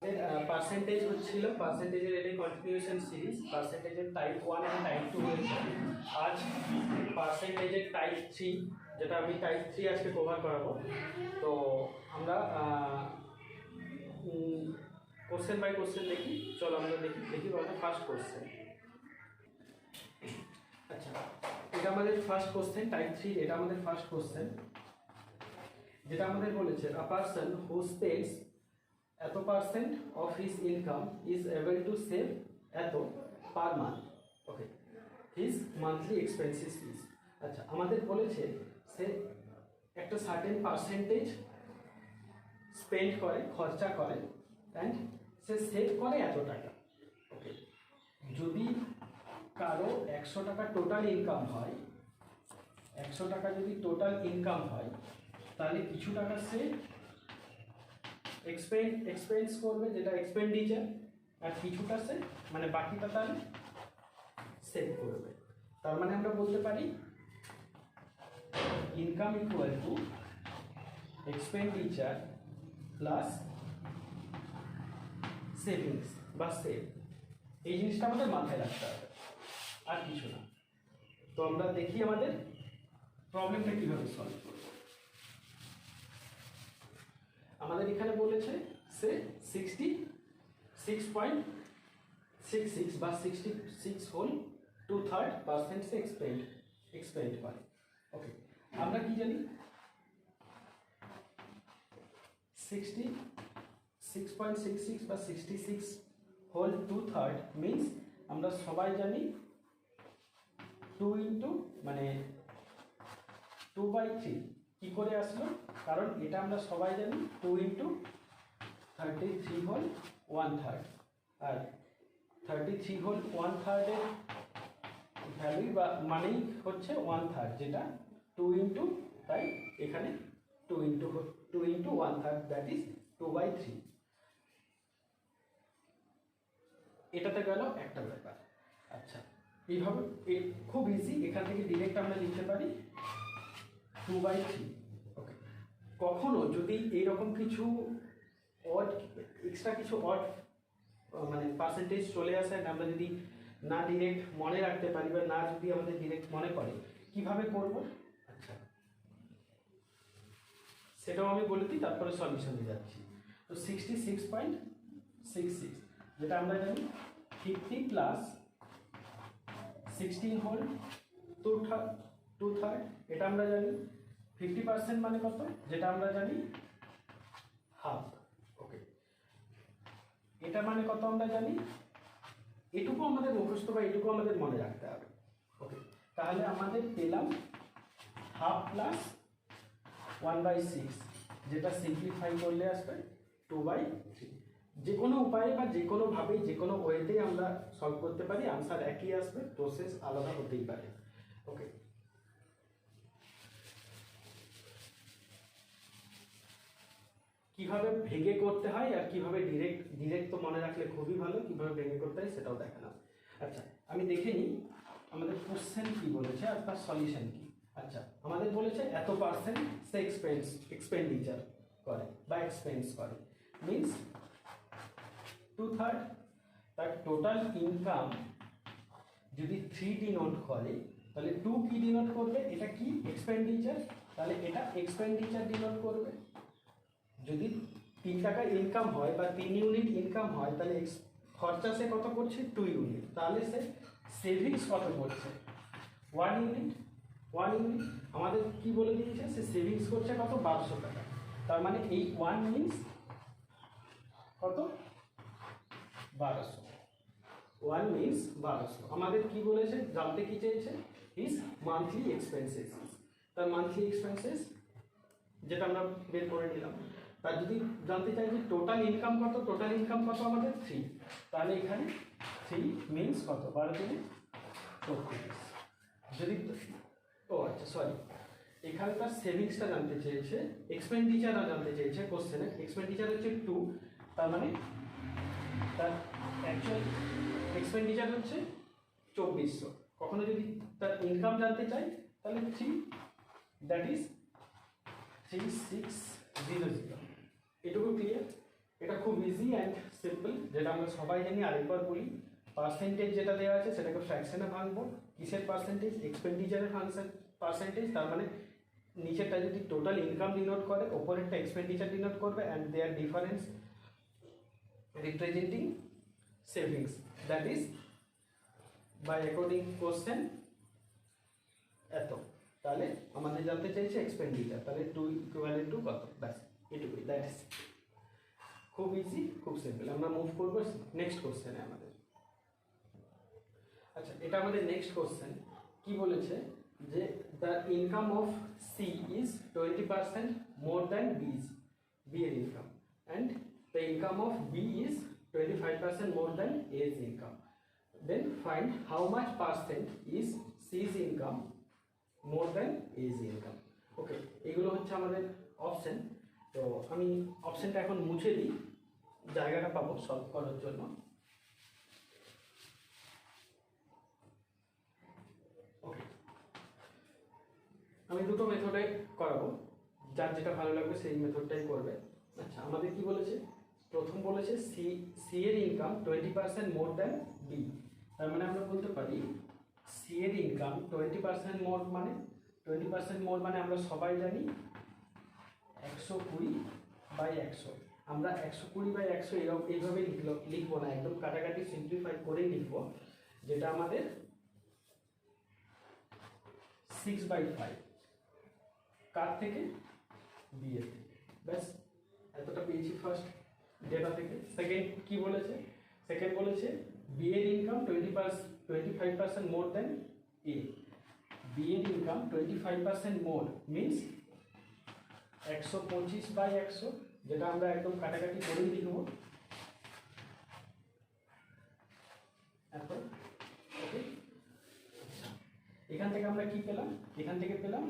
Percentage হচ্ছিল, পার্সেন্টেজের এটাই continuation series. পার্সেন্টেজের type 1 এবং টাইপ 2 হয়েছে। আজ পার্সেন্টেজের টাইপ 3, যেটা আমি টাইপ 3 আজকে কভার করাবো। তো আমরা কোশ্চেন বাই কোশ্চেন দেখি। চলো আমরা দেখি বলতে ফার্স্ট কোশ্চেন। আচ্ছা, এটা আমাদের ফার্স্ট কোশ্চেন, টাইপ 3 এটা আমাদের ফার্স্ট কোশ্চেন, যেটা আমাদের বলেছে আ পারসন হু স্পেন্ডস এত percent of his income is able to save এত per month. Okay, his monthly expenses is. আচ্ছা, আমাদের বলেছে সে একটা সার্টেন পার্সেন্টেজ স্পেন্ড করে, খরচা করে, অ্যান্ড সে সেভ করে এত টাকা। ওকে, যদি কারো 100 টাকা টোটাল ইনকাম হয়, 100 টাকা যদি টোটাল ইনকাম হয়, তাহলে কিছু টাকা সে এক্সপেন্স করবে, যেটা এক্সপেন্ডিচার, আর কিছুটা সে মানে বাকিটা তাহলে সেভ করবে। তার মানে আমরা বলতে পারি income equal to expenditure plus savings বা সেভ। এই জিনিসটা আমাদের মাথায় রাখতে হবে, আর কিছু না। তো আমরা দেখি আমাদের প্রবলেমটা কিভাবে সলভ করব। আমাদের এখানে বলেছে সে 66.66 বা 66 হোল 2/3% সে এক্সপেন্ড করে। ওকে, আমরা কি জানি 66.66 বা 66 হোল 2/3 মিনস আমরা সবাই জানি 2 ইন্টু মানে 2/3 কি করে আসলো, কারণ এটা আমরা সবাই জানি 2 ইন্টু 33 হোল 1/3, আর 33 হোল 1/3 এর ভ্যালু বা মানেই হচ্ছে 1/3, যেটা 2 ইন্টু, তাই এখানে 2 ইন্টু 1/3 দ্যাট ইজ 2/3। এটাতে গেল একটা ব্যাপার। আচ্ছা, এইভাবে খুব ইজি, এখান থেকে ডিরেক্ট আমরা লিখতে পারি 2/3। ওকে, কখনো যদি এইরকম কিছু অড এক্সট্রা কিছু অড মানে পার্সেন্টেজ চলে আসে, আমরা যদি না ডিরেক্ট মনে রাখতে পারি বা না যদি আমাদের ডিরেক্ট মনে পড়ে, কিভাবে করব, আচ্ছা সেটাও আমি বলে দিই, তারপরে সলিউশনে যাচ্ছি। তো 66.66 যেটা আমরা জানি 50 প্লাস 16 হোল 2/3, এটা আমরা জানি। 50% মানে কত, যেটা আমরা জানি হাফ। ওকে, এটা মানে কত আমরা জানি, এটুকু আমাদের মুখস্থ বা এটুকু আমাদের মনে রাখতে হবে। ওকে, তাহলে আমাদের পেলাম হাফ প্লাস 1/6, যেটা সিম্পলিফাই করলে আসবে 2/3। যে কোনো উপায়ে বা যে কোনোভাবে যে কোনো ওয়েতেই আমরা সলভ করতে পারি, আনসার একই আসবে, প্রসেস আলাদা হতেই পারে। ওকে, কিভাবে ভেঙে করতে হয় আর কিভাবে ডিরেক্ট তো মনে রাখলে খুবই ভালো, কিভাবে ভেঙে করতে হয় সেটাও দেখালাম। আচ্ছা, আমি দেখে নিই আমাদের কোশ্চেন কি বলেছে আর তার সলিউশন কি। আচ্ছা, আমাদের বলেছে এত পার্সেন্ট সে এক্সপেন্ডিচার করে বা এক্সপেন্স করে, মিনস 2/3। তার টোটাল ইনকাম যদি 3 ডিনোট করে, তাহলে 2 কি ডিনোট করবে, এটা কি এক্সপেন্ডিচার, তাহলে এটা এক্সপেন্ডিচার ডিনোট করবে। যদি 3 টাকা ইনকাম হয় বা 3 ইউনিট ইনকাম হয়, তাহলে খরচা সে কত করছে 2 ইউনিট, তাহলে সে সেভিংস কত করছে 1 ইউনিট। আমাদের কি বলে দিয়েছে, সে সেভিংস করছে কত 1200 টাকা। তার মানে এই 1 মিনস কত 1200, 1 মিনস 1200। আমাদের কি বলেছে, জানতে কি চেয়েছে, হিজ মান্থলি এক্সপেন্সেস। তার মান্থলি এক্সপেন্সেস যেটা আমরা বের করে নিলাম। তার যদি জানতে চাই যে টোটাল ইনকাম কত, টোটাল ইনকাম কত আমাদের 3, তাহলে এখানে 3 মিনস কত 12 থেকে 34। যদি আচ্ছা সরি, এখানে তার সেভিংসটা জানতে চেয়েছে, এক্সপেন্ডিচারটা জানতে চেয়েছে কোশ্চেনে। এক্সপেন্ডিচার হচ্ছে 2, তার মানে তার অ্যাকচুয়াল এক্সপেন্ডিচার হচ্ছে 2400। কখনো যদি তার ইনকাম জানতে চাই, তাহলে 3 দ্যাট ইজ 3600। এটুকু ক্লিয়ার। এটা খুব ইজি অ্যান্ড সিম্পল, যেটা আমরা সবাই জানি। আরেকবার বলি, পার্সেন্টেজ যেটা দেওয়া আছে সেটাকে ফ্র্যাকশনে ভাঙবো। কিসের পার্সেন্টেজ? এক্সপেন্ডিচারের function percentage. তার মানে নিচেরটা যদি টোটাল ইনকাম ডিনোট করে, ওপরেরটা এক্সপেন্ডিচার ডিনোট করবে, and their difference representing savings, that is by according question এত। তাহলে আমাদের জানতে চাইছে এক্সপেন্ডিচার, তাহলে 2 ইকুইভ্যালেন্ট টু কত, ব্যাস এটুকুই, দ্যাট ইজ। খুব ইজি, খুব সিম্পল। আমরা মুভ করবো নেক্সট কোশ্চেনে আমাদের। আচ্ছা, এটা আমাদের নেক্সট কোশ্চেন। কি বলেছে যে the income of C is 20% more than B এর income, and the income of B is 25% more than এর income. Then find how much percent is C's income more than A's income. Okay, এগুলো হচ্ছে আমাদের option. তো আমি অপশনটা এখন মুছে দিই, জায়গাটা পাবো সলভ করার জন্য। ওকে, আমি দুটো মেথডে করাবো, যার যেটা ভালো লাগবে সেই মেথডটাই করবে। আচ্ছা, আমাদের কি বলেছে? প্রথম বলেছে সি এর ইনকাম 20% মোর দ্যান বি। তার মানে আমরা বলতে পারি সি এর ইনকাম 20% মোর, মানে 20% মোর মানে আমরা সবাই জানি 120/100। আমরা 120/100 এইভাবে লিখবো না, একদম কাটাকাটি সিম্পলিফাই করেই লিখবো, যেটা আমাদের 6/5। কার থেকে? বি এর থেকে। ব্যাস এতটা পেয়েছি ফার্স্ট ডেটা থেকে। সেকেন্ড কি বলেছে? সেকেন্ড বলেছে বি এর income 25% more than a. B এর ইনকাম 25% মোর মিনস 125/100, যেটা আমরা একদম কাটাকাটি করেই লিখব এত। ওকে, এখান থেকে আমরা কি পেলাম? এখান থেকে পেলাম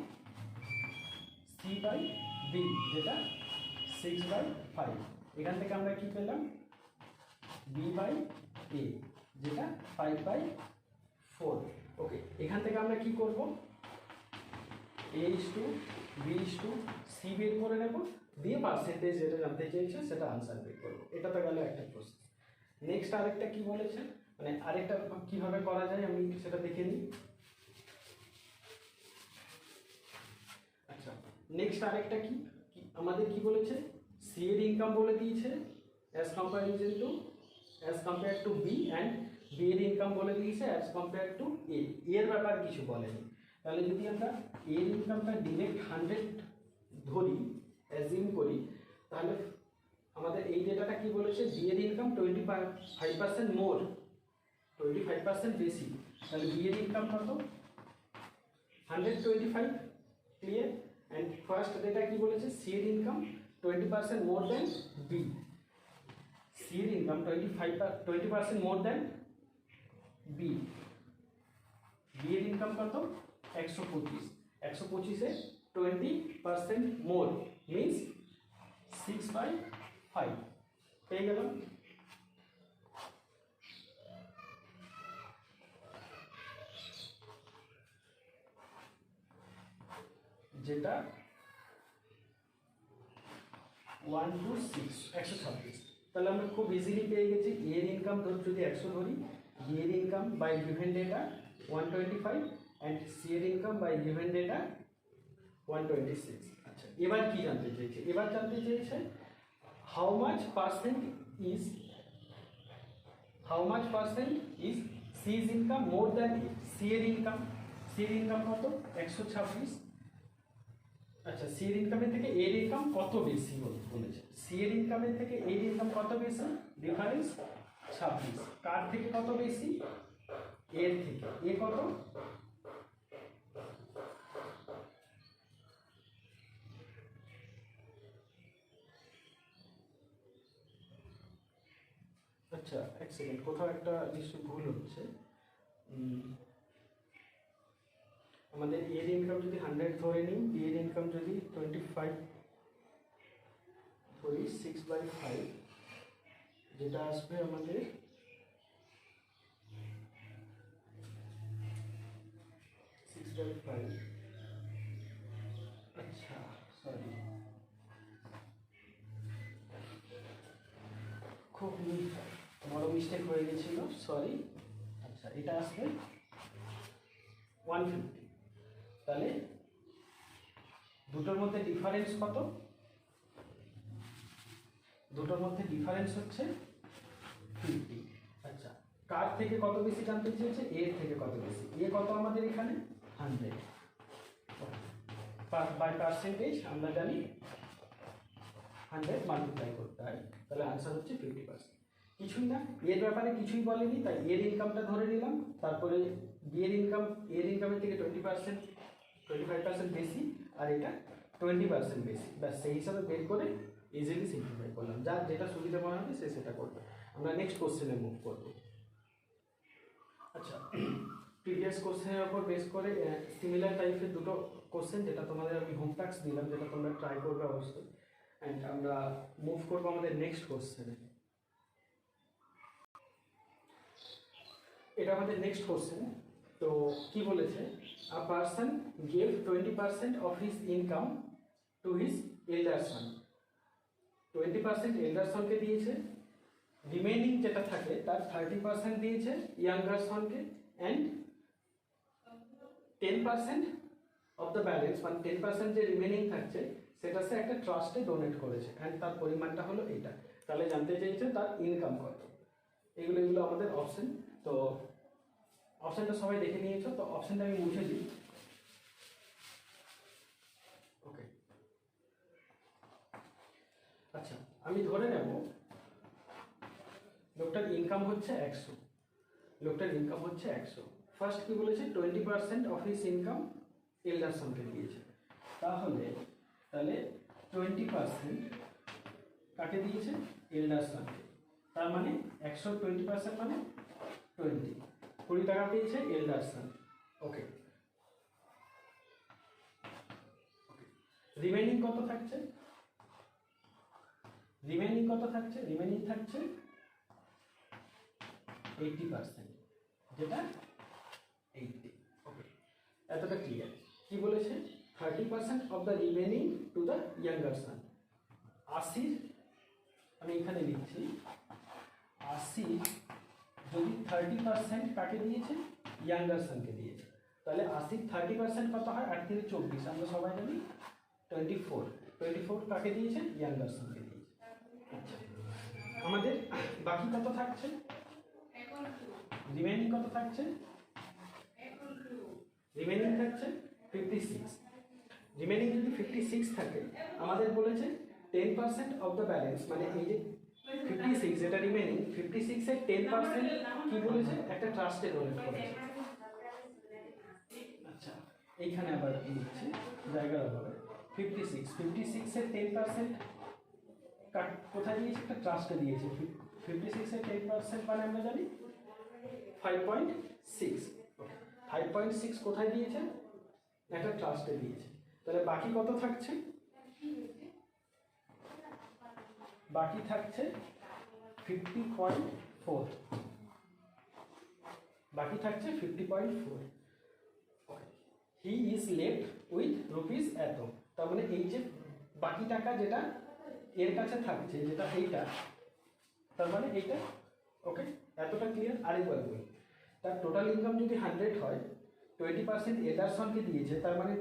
সি বাই বি, যেটা 6/5। এখান থেকে আমরা কি পেলাম? বি বাই এ, যেটা 5/4। ওকে, এখান থেকে আমরা কি করব? A/B/C বের করে নেব, দিয়ে পার্সেন্টেজ যেটা জানতে চেয়েছে সেটা আনসার বের করবো। এটা তো গেল একটা প্রসেস। নেক্সট আরেকটা কি বলেছে, মানে আরেকটা কিভাবে করা যায় আমি সেটা দেখে নিই। আচ্ছা, নেক্সট আরেকটা কি আমাদের কি বলেছে? সি এর ইনকাম বলে দিয়েছে as compare to B, and B এর ইনকাম বলে দিয়েছে অ্যাজ কম্পেয়ার টু এ। এর ব্যাপার কিছু বলেনি। তাহলে যদি আমরা এর ইনকামটা ডিরেক্ট 100 ধরি, অ্যাজিউম করি, তাহলে আমাদের এই ডেটাটা কি বলেছে? বি এর ইনকাম 25% মোর, 25% বেশি। তাহলে বি এর ইনকাম কত? 125। ক্লিয়ার? অ্যান্ড ফার্স্ট ডেটা কি বলেছে? সি এর income 20% more than B. C এর income 20% more than B. B এর ইনকাম কত? 125। 125 এ 20% মোর মিনস 6/5 পেয়ে গেলাম। যেটা 1 to 6, 126। তাহলে আমরা খুব ইজিলি পেয়ে গেছি এর ইনকাম যদি 100 ধরি, বি এর income by given data 125, and C এর ইনকাম বাই গিভেন ডেটা 126। আচ্ছা, এবার কি জানতে চেয়েছে? এবার জানতে চেয়েছে how much percent is C's income more than C এর ইনকাম। সি এর ইনকাম কত? 126। আচ্ছা, সি এর ইনকামের থেকে এর ইনকাম কত বেশি বলেছে? সি এর ইনকামের থেকে এর ইনকাম কত বেশি? ডিফারেন্স 26। কার থেকে কত বেশি? এর থেকে। এ কত? আচ্ছা, এক সেকেন্ড, কোথাও একটা নিশ্চয় ভুল হচ্ছে। আমাদের এর ইনকাম যদি 100 ধরে নিই, বি এর ইনকাম যদি 25 ধরি, 6/5, যেটা আসবে আমাদের 6/5। আচ্ছা, সরি, খুব বড় মিস্টেক হয়ে গেছিল, সরি। আচ্ছা, এটা আসবে 150। তাহলে দুটোর মধ্যে ডিফারেন্স কত? দুটোর মধ্যে ডিফারেন্স হচ্ছে 50। আচ্ছা, কার থেকে কত বেশি জানতে চেয়েছে? এর থেকে কত বেশি। এ কত আমাদের এখানে? 100। বাই পার্সেন্টেজ আমরা জানি 100 মাল্টিপ্লাই করতে হয়, তাহলে আনসার হচ্ছে 50%। কিছুই না, এর ব্যাপারে কিছুই বলেনি, তাই এর ইনকামটা ধরে নিলাম। তারপরে এর ইনকামের থেকে 20%, 25% বেশি, আর এটা 20% বেশি। ব্যাস সেই হিসাবে বের করে ইজিলি সিম্পলিফাই করলাম। যার যেটা সুবিধা মনে হবে সে সেটা করবে। আমরা নেক্সট কোশ্চেনে মুভ করব। আচ্ছা, প্রিভিয়াস কোশ্চেনের উপর বেস করে সিমিলার টাইপের দুটো কোশ্চেন, যেটা তোমাদের আমি হোম টাস্ক দিলাম, যেটা তোমরা ট্রাই করবে অবশ্যই। অ্যান্ড আমরা মুভ করবো আমাদের নেক্সট কোশ্চেনে। এটা আমাদের নেক্সট কোশ্চেন। তো কি বলেছে? A person gave 20% of his income to his elder son. 20% elder সনকে দিয়েছে, রিমেইনিং যেটা থাকে তার 30% দিয়েছে ইয়াঙ্গার সনকে, অ্যান্ড 10% অফ দ্য ব্যালেন্স, মানে 10% যে রিমেইনিং থাকছে সেটা সে একটা ট্রাস্টে ডোনেট করেছে, অ্যান্ড তার পরিমাণটা হলো এইটা। তাহলে জানতে চাইছে তার ইনকাম কত। এগুলো আমাদের অপশন। তো অপশনটা সবাই দেখে নিয়েছো, তো অপশনটা আমি মুছে দিই। ওকে, আচ্ছা, আমি ধরে নেব লোকটার ইনকাম হচ্ছে 100। লোকটার ইনকাম হচ্ছে 100। ফার্স্ট কি বলেছে? 20% অফ হিস ইনকাম এল্ডার সনকে দিয়েছে। তাহলে 20% কাকে দিয়েছে? এল্ডার সনকে। তার মানে 100 20% মানে 20 টাকা পেয়েছে এল্ডার সন। ওকে, রিমেইনিং কত থাকছে? রিমেইনিং থাকছে 80%, যেটা 80। ওকে, এতটা ক্লিয়ার। কি বলেছে? 30% of the remaining to the younger son. 80, আমি এখানে লিখছি 80 যদি 30% কাকে দিয়েছে? ইয়াঙ্গার সনকে দিয়েছে। তাহলে 80 30% কত হয়? 8 থেকে 24, আমরা সবাই জানি 24 কাকে দিয়েছে? ইয়াঙ্গার সনকে দিয়েছে। আচ্ছা, আমাদের বাকি কত থাকছে? রিমেইনিং কত থাকছে? রিমেইনিং থাকছে 56। রিমেইনিং যদি 56 থাকে, আমাদের বলেছে 10% অফ দ্য ব্যালেন্স, মানে এই যে 56 যেটা রিমেইনিং, 56 এর 10% কি বলেছে? একটা ট্রাস্টে ডোনেট করেছে। আচ্ছা, এইখানে আবার লিখছি জায়গার অভাবে। 56 এর 10% কোথায় দিয়েছে? একটা ট্রাস্টে দিয়েছে। 56 এর 10% মানে আমরা জানি 5.6। 5.6 কোথায় দিয়েছে? একটা ট্রাস্টে দিয়েছে। তাহলে বাকি কত থাকছে? বাকি থাকছে 50.4। বাকি থাকছে 50.4। He is left with rupees এত। তার মানে এই যে বাকি টাকা যেটা এর কাছে থাকছে, যেটা এইটা, তার মানে এইটা। ওকে, এতটা ক্লিয়ার? আরেকবার বলি, তার টোটাল ইনকাম যদি 100 হয়, 20% এল্ডারসনকে দিয়েছে, তার মানে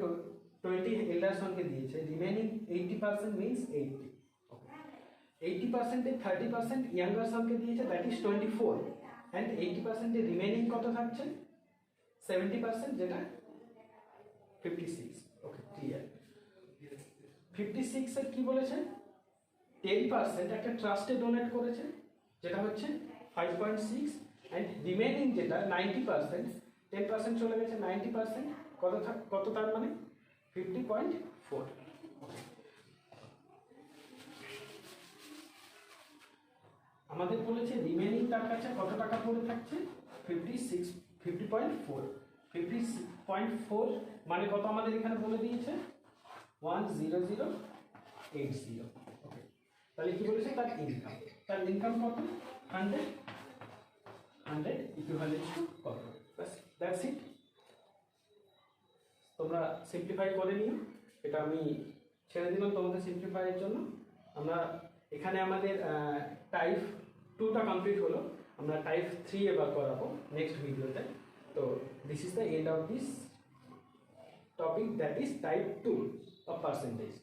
20 এল্ডারসনকে দিয়েছে, রিমেইনিং 80% মিনস 80। 80% এর 30% ইয়াঙ্গারসনকে দিয়েছে, দ্যাট ইজ 24, অ্যান্ড 80% এর রিমেইনিং কত থাকছে? 70%, যেটা 56। ওকে, ক্লিয়ার। 56 এর কি বলেছে? 10% একটা ট্রাস্টে ডোনেট করেছে, যেটা হচ্ছে 5.6, অ্যান্ড রিমেইনিং যেটা 90%, 10% চলে গেছে, 90% কত তার মানে 50.4। আমাদের বলেছে রিমেইনিং তার কাছে কত টাকা পড়ে থাকছে? 50.4। 50.4 মানে কত আমাদের এখানে বলে দিয়েছে? 10080। ওকে, তাহলে কি বলেছে? তার ইনকাম কত? 100 ইকুইভ্যালেন্ট টু কত? বাস, দ্যাটস ইট। তোমরা সিম্পলিফাই করে নিও। এটা আমি ছেড়ে দিলাম তোমাদের সিম্পলিফাইয়ের জন্য। আমরা এখানে আমাদের টাইপ 2টা কমপ্লিট হলো, আমরা টাইপ 3 এবার করাবো নেক্সট ভিডিওতে। তো this is the end of this topic, that is type 2 of percentage.